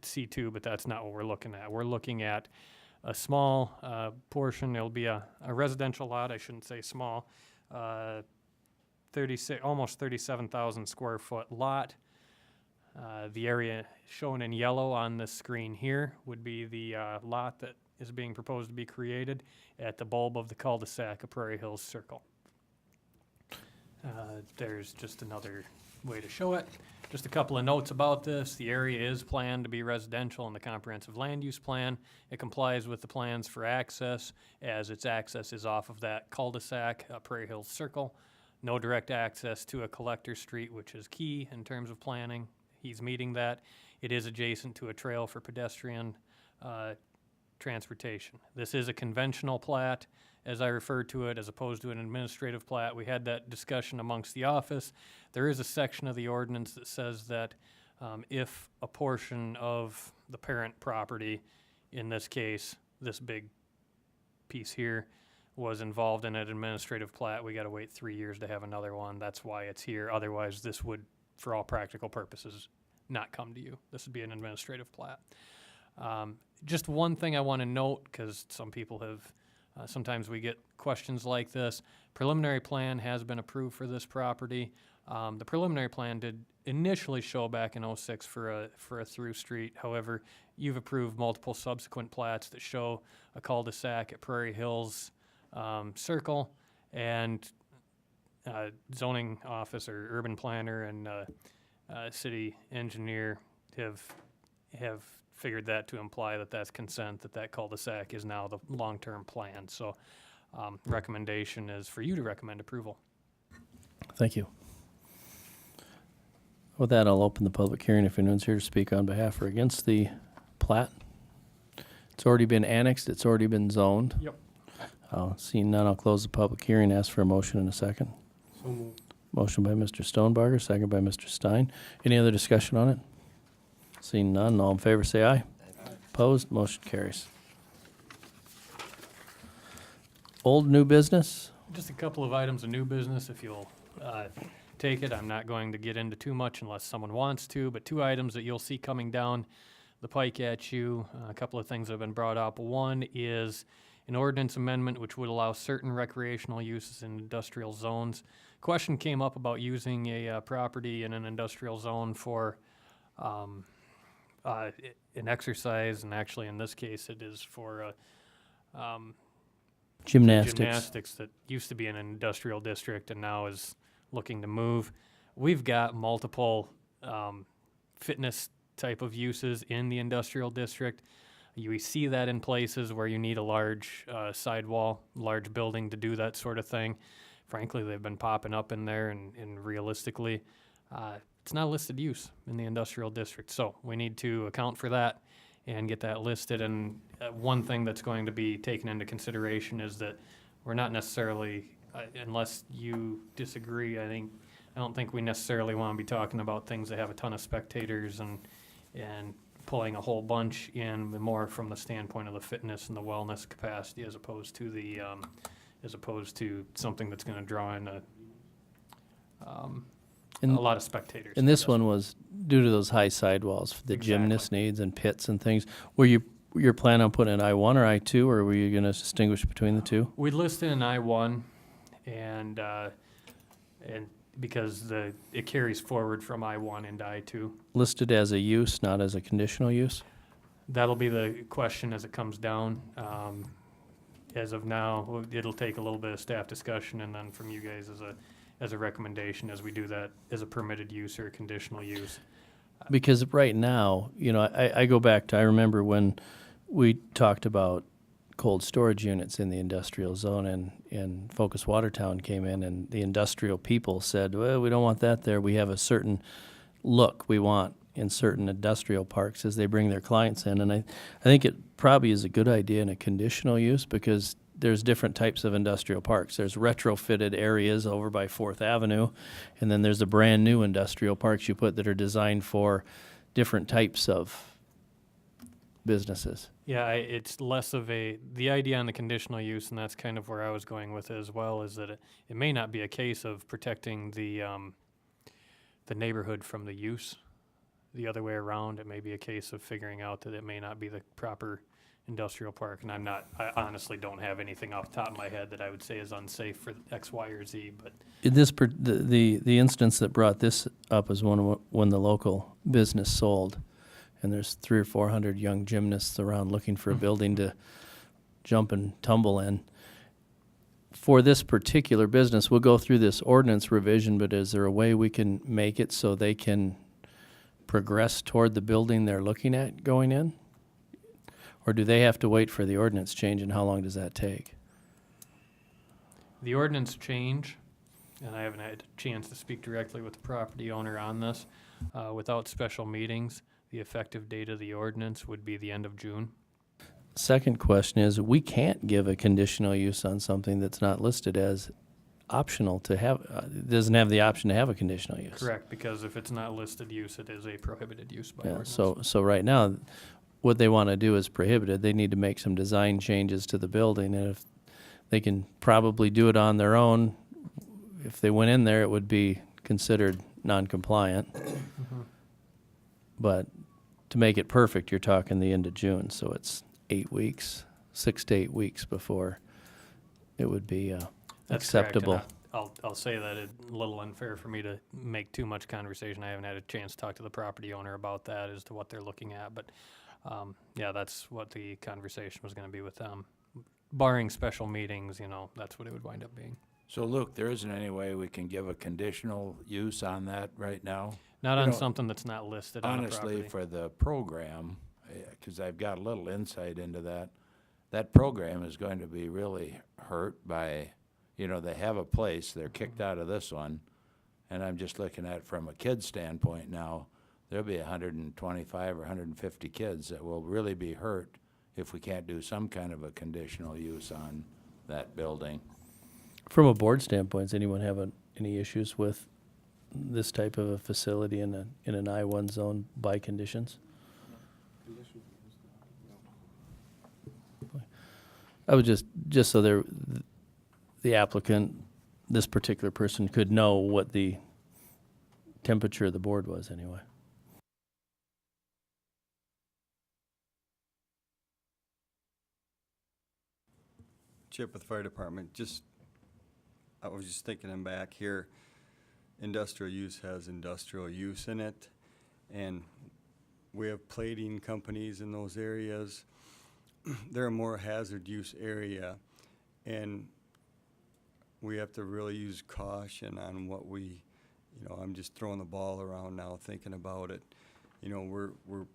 C2, but that's not what we're looking at. We're looking at a small portion. It'll be a residential lot, I shouldn't say small, 36, almost 37,000 square foot lot. The area shown in yellow on the screen here would be the lot that is being proposed to be created at the bulb of the cul-de-sac of Prairie Hills Circle. There's just another way to show it. Just a couple of notes about this. The area is planned to be residential in the comprehensive land use plan. It complies with the plans for access, as its access is off of that cul-de-sac, Prairie Hills Circle. No direct access to a collector street, which is key in terms of planning. He's meeting that. It is adjacent to a trail for pedestrian transportation. This is a conventional plat, as I refer to it, as opposed to an administrative plat. We had that discussion amongst the office. There is a section of the ordinance that says that if a portion of the parent property, in this case, this big piece here, was involved in an administrative plat, we gotta wait 3 years to have another one. That's why it's here. Otherwise, this would, for all practical purposes, not come to you. This would be an administrative plat. Just one thing I want to note, because some people have, sometimes we get questions like this. Preliminary plan has been approved for this property. The preliminary plan did initially show back in '06 for a through street. However, you've approved multiple subsequent plats that show a cul-de-sac at Prairie Hills Circle, and zoning office or urban planner and city engineer have figured that to imply that that's consent, that cul-de-sac is now the long-term plan. So recommendation is for you to recommend approval. Thank you. With that, I'll open the public hearing if anyone's here to speak on behalf or against the plat. It's already been annexed, it's already been zoned. Yep. Seeing none, I'll close the public hearing, ask for a motion in a second. So moved. Motion by Mr. Stonebarger, second by Mr. Stein. Any other discussion on it? Seeing none, all in favor say aye. Opposed, motion carries. Old new business? Just a couple of items of new business, if you'll take it. I'm not going to get into too much unless someone wants to, but 2 items that you'll see coming down the pike at you. A couple of things that have been brought up. One is an ordinance amendment which would allow certain recreational uses in industrial zones. Question came up about using a property in an industrial zone for an exercise, and actually in this case it is for gymnastics that used to be in an industrial district and now is looking to move. We've got multiple fitness type of uses in the industrial district. You see that in places where you need a large sidewall, large building to do that sort of thing. Frankly, they've been popping up in there, and realistically, it's not a listed use in the industrial district. So we need to account for that and get that listed. And one thing that's going to be taken into consideration is that we're not necessarily, unless you disagree, I don't think we necessarily want to be talking about things that have a ton of spectators and pulling a whole bunch in, more from the standpoint of the fitness and the wellness capacity, as opposed to something that's going to draw in a lot of spectators. And this one was due to those high sidewalls for the gymnast needs and pits and things. Were you're planning on putting an I-1 or I-2, or were you going to distinguish between the two? We listed an I-1, and because it carries forward from I-1 into I-2. Listed as a use, not as a conditional use? That'll be the question as it comes down. As of now, it'll take a little bit of staff discussion and then from you guys as a recommendation as we do that as a permitted use or a conditional use. Because right now, I go back to, I remember when we talked about cold storage units in the industrial zone, and Focus Watertown came in, and the industrial people said, well, we don't want that there. We have a certain look we want in certain industrial parks as they bring their clients in. And I think it probably is a good idea in a conditional use, because there's different types of industrial parks. There's retrofitted areas over by 4th Avenue, and then there's the brand new industrial parks you put that are designed for different types of businesses. Yeah, it's less of the idea on the conditional use, and that's kind of where I was going with it as well, is that it may not be a case of protecting the neighborhood from the use. The other way around, it may be a case of figuring out that it may not be the proper industrial park, and I honestly don't have anything off the top of my head that I would say is unsafe for X, Y, or Z, but. In this, the instance that brought this up is when the local business sold, and there's 300 or 400 young gymnasts around looking for a building to jump and tumble in. For this particular business, we'll go through this ordinance revision, but is there a way we can make it so they can progress toward the building they're looking at going in? Or do they have to wait for the ordinance change, and how long does that take? The ordinance change, and I haven't had a chance to speak directly with the property owner on this, without special meetings, the effective date of the ordinance would be the end of June. Second question is, we can't give a conditional use on something that's not listed as optional to have, doesn't have the option to have a conditional use. Correct, because if it's not listed use, it is a prohibited use by Yeah, ordinance. so right now, what they want to do is prohibited. They need to make some design changes to the building, and if they can probably do it on their own, if they went in there, it would be considered non-compliant. Mhm. But to make it perfect, you're talking the end of June, so it's 8 weeks, 6 to 8 weeks before it would be That's correct, and acceptable. I'll say that it's a little unfair for me to make too much conversation. I haven't had a chance to talk to the property owner about that as to what they're looking at, but, yeah, that's what the conversation was gonna be with them. Barring special meetings, you know, that's what it would wind up being. So Luke, there isn't any way we can give a conditional use on that right now? Not You on know, something that's not listed on the property. Honestly, for the program, because I've got a little insight into that, that program is going to be really hurt by, you know, they have a place, they're kicked out of this one, and I'm just looking at it from a kid's standpoint now, there'll be 125 or 150 kids that will really be hurt if we can't do some kind of a conditional use on that building. From a board standpoint, does anyone have any issues with this type of a facility in an I-1 zone by conditions? I would just so the applicant, this particular person could know what the temperature of the board was anyway. Chip with fire department, I was just thinking I'm back here, industrial use has industrial use in it, and we have plating companies in those areas. They're a more hazard use area, and we have to really use caution on what we, you know, I'm just throwing the ball around now thinking about it. You know, we're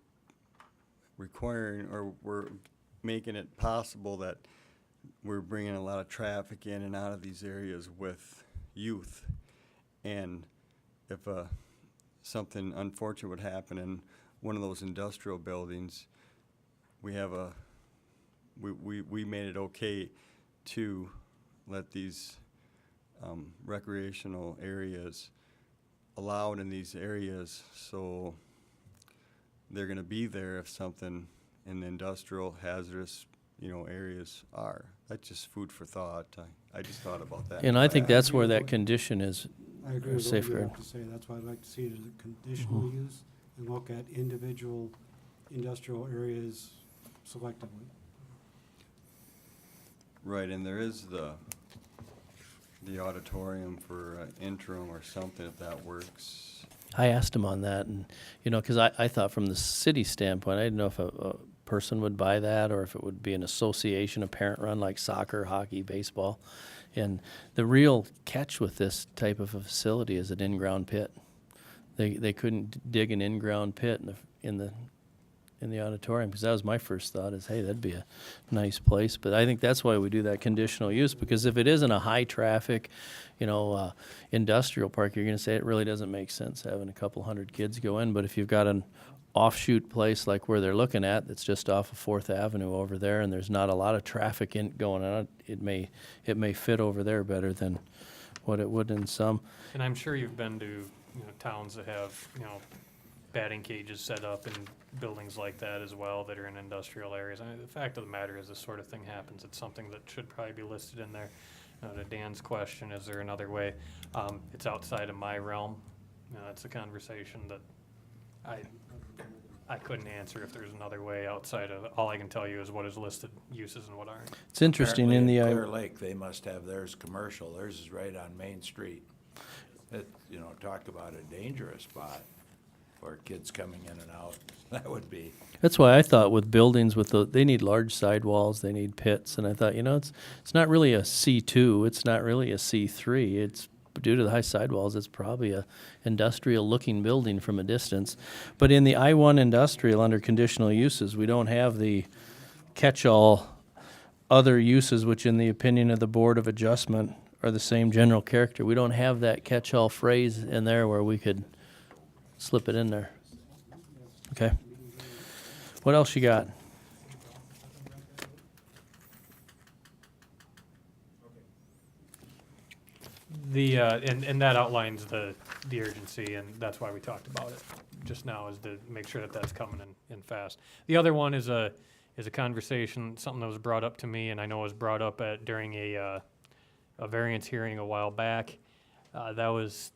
requiring, or we're making it possible that we're bringing a lot of traffic in and out of these areas with youth. And if something unfortunate would happen in one of those industrial buildings, we have we made it okay to let these recreational areas allowed in these areas, so they're gonna be there if something in the industrial hazardous, you know, areas are. That's just food for thought. I just thought about that. And I think that's where that condition is, I agree or with what you safeguard. have to say. That's why I'd like to see it as a conditional use and look at individual industrial areas selectively. Right, and there is the auditorium for interim or something, if that works. I asked him on that, and, you know, because I thought from the city standpoint, I didn't know if a person would buy that or if it would be an association, a parent run like soccer, hockey, baseball. And the real catch with this type of a facility is an in-ground pit. They couldn't dig an in-ground pit in the auditorium, because that was my first thought is, hey, that'd be a nice place. But I think that's why we do that conditional use, because if it isn't a high traffic, you know, industrial park, you're going to say it really doesn't make sense having a couple hundred kids go in. But if you've got an offshoot place like where they're looking at, that's just off of 4th Avenue over there, and there's not a lot of traffic going on, it may fit over there better than what it would in some. And I'm sure you've been to, you know, towns that have, you know, batting cages set up in buildings like that as well that are in industrial areas. I mean, the fact of the matter is this sort of thing happens. It's something that should probably be listed in there. To Dan's question, is there another way? It's outside of my realm. You know, it's a conversation that I couldn't answer if there's another way outside of, all I can tell you is what is listed uses and what aren't. It's interesting in the Apparently Clear Lake, they must have theirs commercial. Theirs is right on Main Street. It, you know, talk about a dangerous spot for kids coming in and out. That would be. That's why I thought with buildings they need large sidewalls, they need pits, and I thought, you know, it's not really a C2, it's not really a C3. It's due to the high sidewalls, it's probably a industrial-looking building from a distance. But in the I-1 industrial under conditional uses, we don't have the catch-all other uses, which in the opinion of the Board of Adjustment are the same general character. We don't have that catch-all phrase in there where we could slip it in there. Okay. What else you got? The and that outlines the urgency, and that's why we talked about it just now, is to make sure that that's coming in fast. The other one is a conversation, something that was brought up to me, and I know was brought up during a variance hearing a while back. That was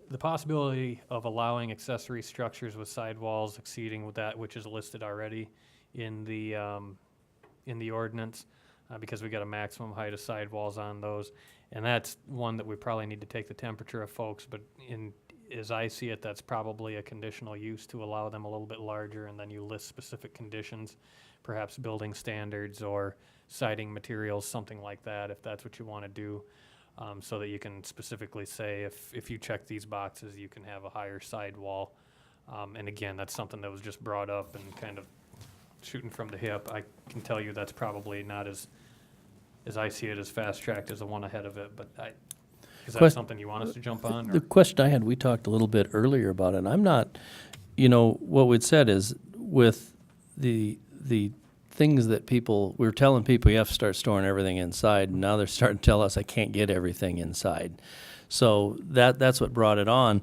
the possibility of allowing accessory structures with sidewalls exceeding with that which is listed already in the ordinance. because we got a maximum height of sidewalls on those. And that's one that we probably need to take the temperature of folks, but as I see it, that's probably a conditional use to allow them a little bit larger, and then you list specific conditions, perhaps building standards or siding materials, something like that, if that's what you want to do, so that you can specifically say if you check these boxes, you can have a higher sidewall. And again, that's something that was just brought up and kind of shooting from the hip. I can tell you that's probably not as I see it, as fast-tracked as the one ahead of it, but is that something you want us to jump on? The Or? question I had, we talked a little bit earlier about it, and I'm not, what we'd said is with the things that we were telling people you have to start storing everything inside, and now they're starting to tell us I can't get everything inside. So that's what brought it on.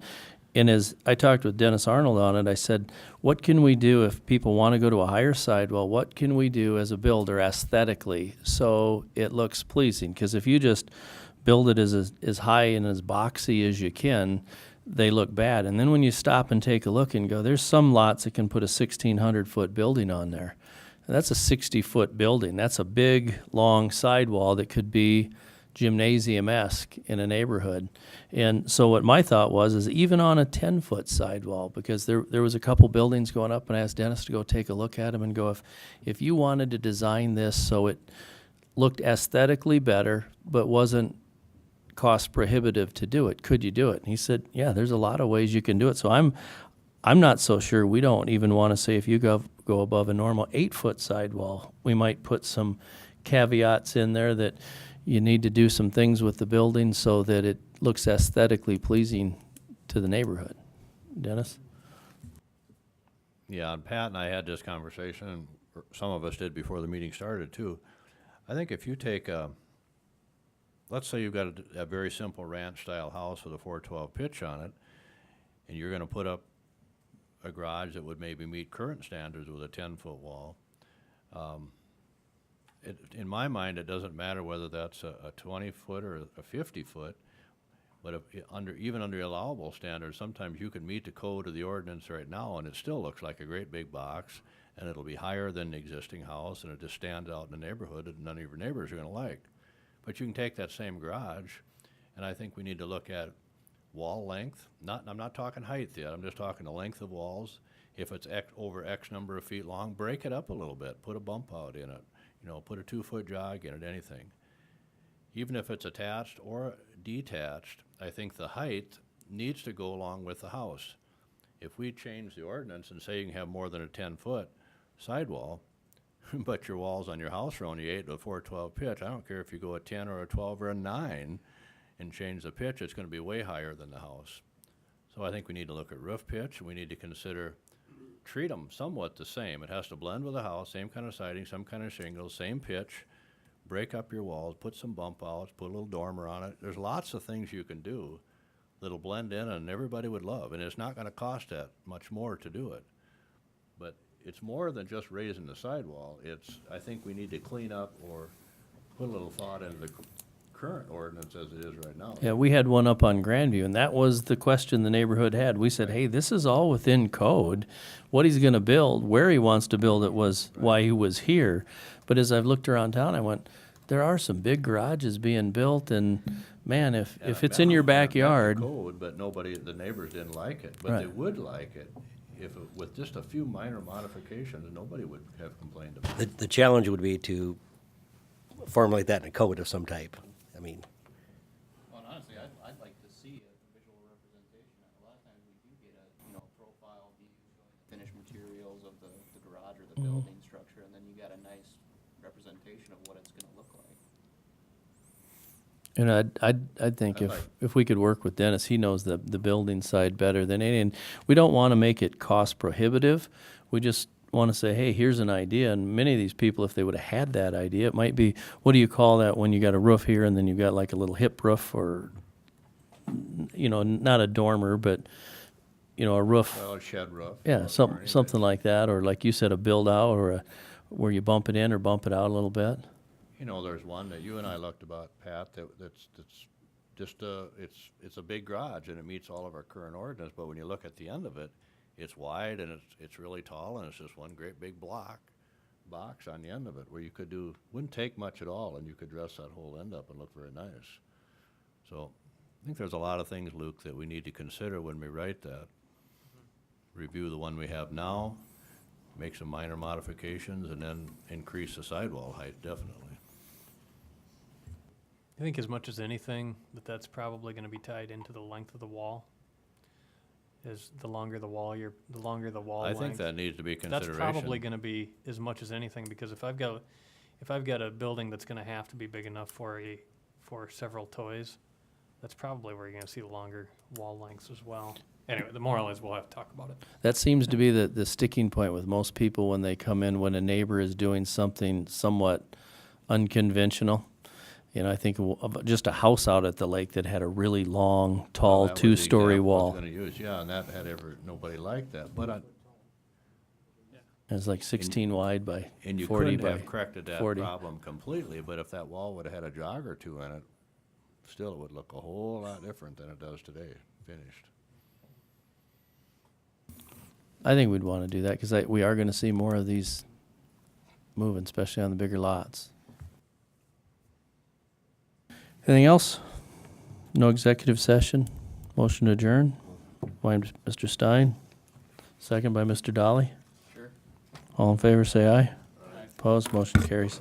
And as I talked with Dennis Arnold on it, I said, what can we do if people want to go to a higher sidewall? What can we do as a builder aesthetically so it looks pleasing? Because if you just build it as high and as boxy as you can, they look bad. And then when you stop and take a look and go, there's some lots that can put a 1,600-foot building on there. And that's a 60-foot building. That's a big, long sidewall that could be gymnasium-esque in a neighborhood. And so what my thought was is even on a 10-foot sidewall, because there was a couple buildings going up, and I asked Dennis to go take a look at them and go, if you wanted to design this so it looked aesthetically better but wasn't cost prohibitive to do it, could you do it? And he said, yeah, there's a lot of ways you can do it. So I'm not so sure. We don't even want to say if you go above a normal 8-foot sidewall, we might put some caveats in there that you need to do some things with the building so that it looks aesthetically pleasing to the neighborhood. Dennis? Yeah, and Pat and I had this conversation, and some of us did before the meeting started too. I think if you take let's say you've got a very simple ranch-style house with a 412 pitch on it, and you're gonna put up a garage that would maybe meet current standards with a 10-foot wall. In my mind, it doesn't matter whether that's a 20-foot or a 50-foot, but even under allowable standards, sometimes you can meet the code of the ordinance right now, and it still looks like a great big box, and it'll be higher than the existing house, and it just stands out in the neighborhood that none of your neighbors are gonna like. But you can take that same garage, and I think we need to look at wall length. I'm not talking height yet, I'm just talking the length of walls. If it's over X number of feet long, break it up a little bit, put a bump out in it. Put a 2-foot jog in it, anything. Even if it's attached or detached, I think the height needs to go along with the house. If we change the ordinance and say you can have more than a 10-foot sidewall, but your walls on your house are only 8 to a 412 pitch, I don't care if you go a 10 or a 12 or a 9 and change the pitch, it's gonna be way higher than the house. So I think we need to look at roof pitch, and we need to consider treat them somewhat the same. It has to blend with the house, same kind of siding, some kind of shingles, same pitch. Break up your walls, put some bump outs, put a little dormer on it. There's lots of things you can do that'll blend in and everybody would love. And it's not gonna cost that much more to do it. But it's more than just raising the sidewall. I think we need to clean up or put a little thought into the current ordinance as it is right now. Yeah, we had one up on Grandview, and that was the question the neighborhood had. We said, hey, this is all within code. What he's going to build, where he wants to build it was why he was here. But as I've looked around town, I went, there are some big garages being built, and man, if it's in your backyard. Code, but the neighbors didn't like it, but they would like it. With just a few minor modifications, nobody would have complained about it. The challenge would be to formulate that in a code of some type. I mean, Well, and honestly, I'd like to see a visual representation. A lot of times we do get a profile view showing the finished materials of the garage or the building structure, and then you got a nice representation of what it's going to look like. And I'd think if we could work with Dennis, he knows the building side better than any. And we don't want to make it cost prohibitive. We just want to say, hey, here's an idea. And many of these people, if they would have had that idea, it might be, what do you call that when you got a roof here and then you've got like a little hip roof, or, not a dormer, but, a roof. Well, a shed roof. Yeah, something like that. Or like you said, a build out, or where you bump it in or bump it out a little bit. There's one that you and I looked about, Pat, that's just it's a big garage and it meets all of our current ordinance, but when you look at the end of it, it's wide and it's really tall and it's just one great big block. box on the end of it where you could do, wouldn't take much at all, and you could dress that whole end up and look very nice. So I think there's a lot of things, Luke, that we need to consider when we write that. Review the one we have now, make some minor modifications, and then increase the sidewall height, definitely. I think as much as anything, that's probably gonna be tied into the length of the wall. Is the longer the wall I think length. that needs to be That's consideration. probably gonna be as much as anything, because if I've got a building that's gonna have to be big enough for several toys, that's probably where you're gonna see the longer wall lengths as well. Anyway, the moral is we'll have to talk about it. That seems to be the sticking point with most people when they come in, when a neighbor is doing something somewhat unconventional. You know, I think of just a house out at the lake that had a really long, tall, That was the two-story example I was wall. gonna use, yeah, and that had nobody liked that, but It's like 16 wide by and you 40 couldn't by have corrected that 40. problem completely, but if that wall would've had a jog or two in it, still it would look a whole lot different than it does today, finished. I think we'd want to do that because we are going to see more of these moving, especially on the bigger lots. Anything else? No executive session? Motion to adjourn? By Mr. Stein, second by Mr. Dolly. Sure. All in favor, say aye. Opposed, motion carries.